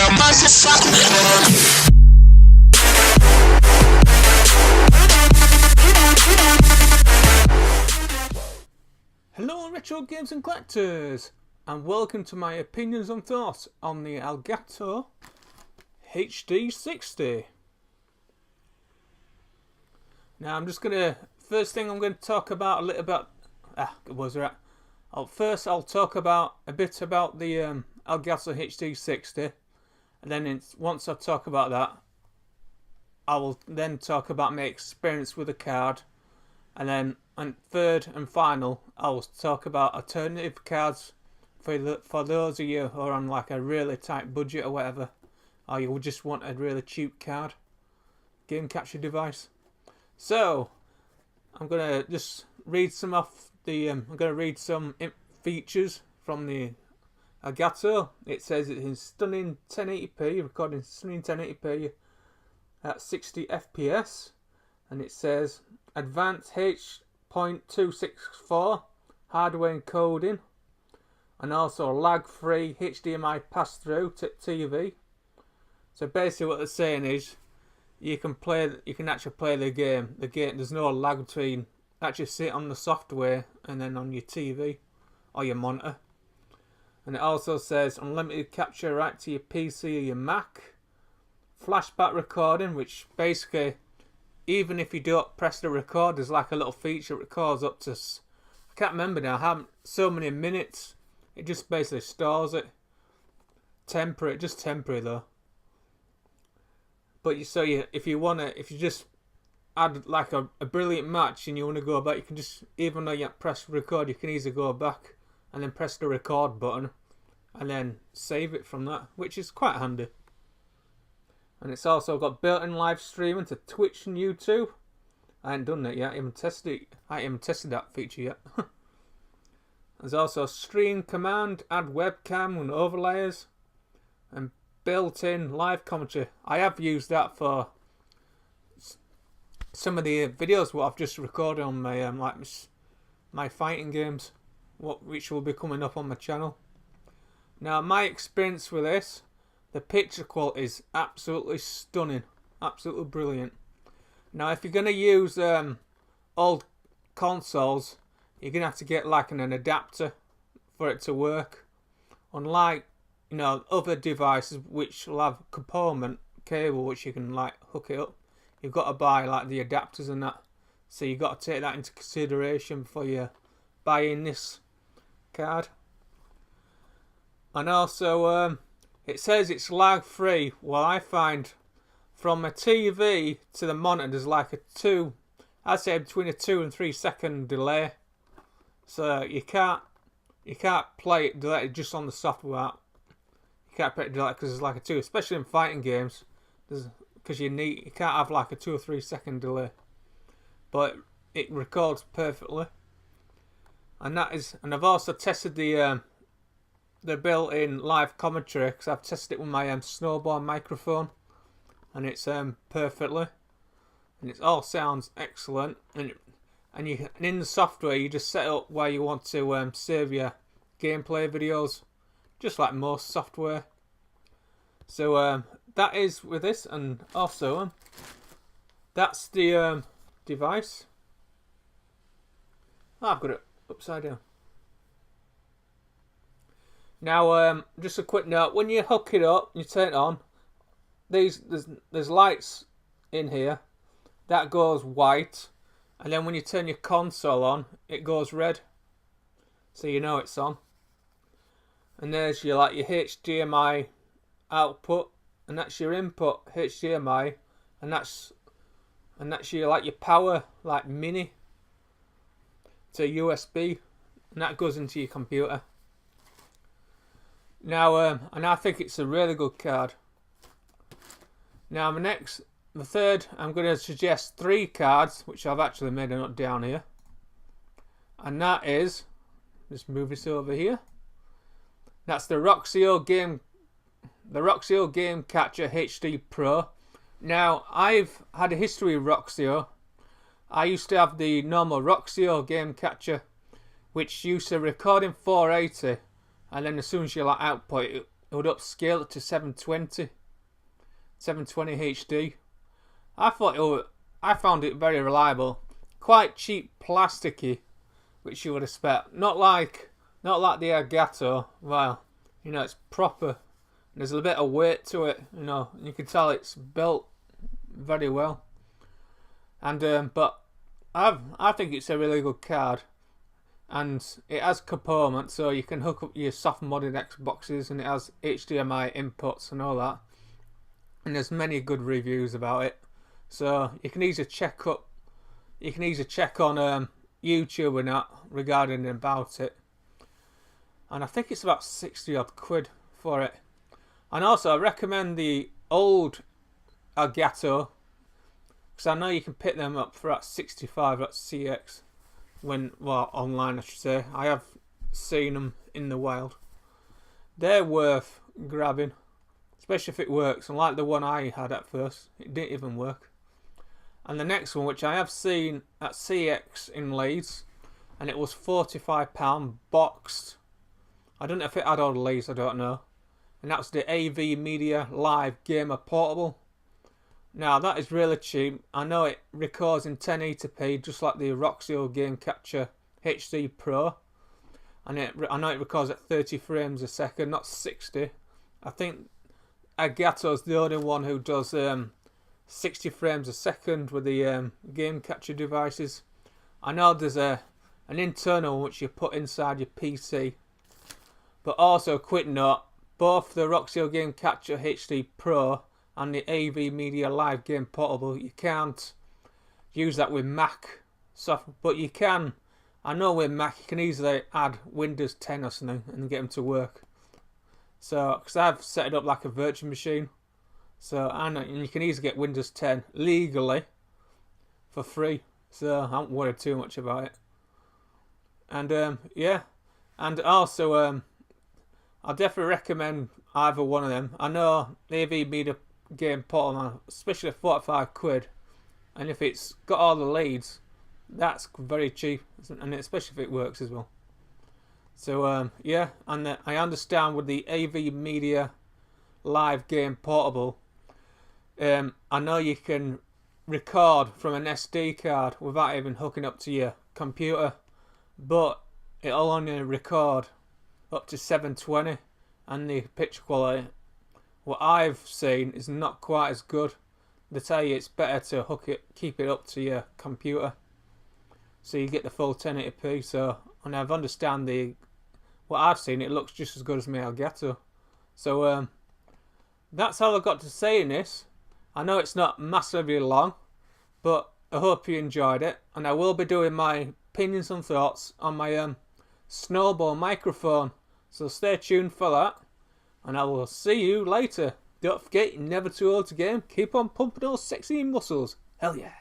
Hello retro games and collectors, and welcome to my opinions and thoughts on the Elgato HD60. Now I'm just first thing I'm going to talk about a little about, first I'll talk about a bit about the Elgato HD60, and then once I talk about that, I will then talk about my experience with the card, and then third and final, I'll talk about alternative cards for those of you who are on like a really tight budget or whatever, or you just want a really cheap card, game capture device. So I'm gonna just read some off the. I'm gonna read some features from the Elgato. It says it is stunning 1080p, recording stunning 1080p at 60 FPS, and it says advanced H.264 hardware encoding, and also lag-free HDMI pass-through to TV. So basically, what they're saying is you can actually play the game. There's no lag between actually sit on the software and then on your TV or your monitor. And it also says unlimited capture right to your PC or your Mac. Flashback recording, which basically, even if you don't press the record, there's like a little feature that records up to, I can't remember now, how so many minutes. It just basically stores it. Temporary, just temporary though. But if you just add like a brilliant match and you want to go back, you can just, even though you press record, you can easily go back and then press the record button and then save it from that, which is quite handy. And it's also got built-in live streaming to Twitch and YouTube. I haven't done that yet. I haven't tested that feature yet. There's also stream command, add webcam and overlays, and built-in live commentary. I have used that for some of the videos what I've just recorded on my my fighting games, which will be coming up on my channel. Now, my experience with this, the picture quality is absolutely stunning, absolutely brilliant. Now, if you're going to use old consoles, you're going to have to get like an adapter for it to work. Unlike, other devices which will have component cable which you can like hook it up, you've got to buy like the adapters and that. So you've got to take that into consideration before you're buying this card. And also, it says it's lag free. Well, I find from a TV to the monitor there's like I'd say between a 2 and 3 second delay. So you can't play it delay just on the software. You can't play it delay because there's like a 2, especially in fighting games. Because you can't have like a 2 or 3 second delay. But it records perfectly. And I've also tested the built-in live commentary, because I've tested it with my snowball microphone, and it's perfectly, and it all sounds excellent. And in the software you just set up where you want to save your gameplay videos, just like most software. So that is with this, and also that's the device. Oh, I've got it upside down. Now, just a quick note: when you hook it up, you turn it on. There's lights in here that goes white, and then when you turn your console on, it goes red. So you know it's on. And there's your HDMI output, and that's your input HDMI, and that's your your power mini to USB, and that goes into your computer. Now, and I think it's a really good card. Now, the third, I'm going to suggest 3 cards, which I've actually made a note down here. And that is, just move this over here. That's the Roxio Game Catcher HD Pro. Now, I've had a history with Roxio. I used to have the normal Roxio Game Catcher, which used to record in 480, and then as soon as you output it, it would upscale it to 720 HD. I found it very reliable, quite cheap, plasticky, which you would expect. Not like the Elgato. Well, you know, it's proper. There's a bit of weight to it, you know. You can tell it's built very well. And but I think it's a really good card, and it has components, so you can hook up your soft modded Xboxes, and it has HDMI inputs and all that. And there's many good reviews about it, so you can easily check on YouTube and that regarding about it. And I think it's about 60 odd quid for it. And also I recommend the old Elgato, because I know you can pick them up for at 65 at CX, well, online I should say. I have seen them in the wild. They're worth grabbing, especially if it works. Unlike the one I had at first, it didn't even work. And the next one, which I have seen at CX in Leeds, and it was £45 boxed. I don't know if it had all the leads, I don't know. And that's the AV Media Live Gamer Portable. Now that is really cheap. I know it records in 1080p just like the Roxio Game Capture HD Pro. And I know it records at 30 frames a second, not 60. I think Elgato's the only one who does 60 frames a second with the game capture devices. I know there's an internal which you put inside your PC. But also, a quick note, both the Roxio Game Capture HD Pro and the AV Media Live Game Portable, you can't use that with Mac software, but you can. I know with Mac you can easily add Windows 10 or something and get them to work. So, because I've set it up like a virtual machine, so I know, and you can easily get Windows 10 legally for free. So I don't worry too much about it. And yeah, and also I definitely recommend either one of them. I know the AV Media Game Portable, especially at 45 quid, and if it's got all the leads, that's very cheap, and especially if it works as well. So yeah, and I understand with the AV Media Live Game Portable, I know you can record from an SD card without even hooking up to your computer, but it'll only record up to 720, and the picture quality, what I've seen, is not quite as good. They tell you it's better to keep it up to your computer, so you get the full 1080p. So, and I've understand what I've seen, it looks just as good as my Elgato. So that's all I've got to say in this. I know it's not massively long, but I hope you enjoyed it, and I will be doing my opinions and thoughts on my Snowball microphone, so stay tuned for that, and I will see you later. Don't forget, you're never too old to game. Keep on pumping those sexy muscles. Hell yeah.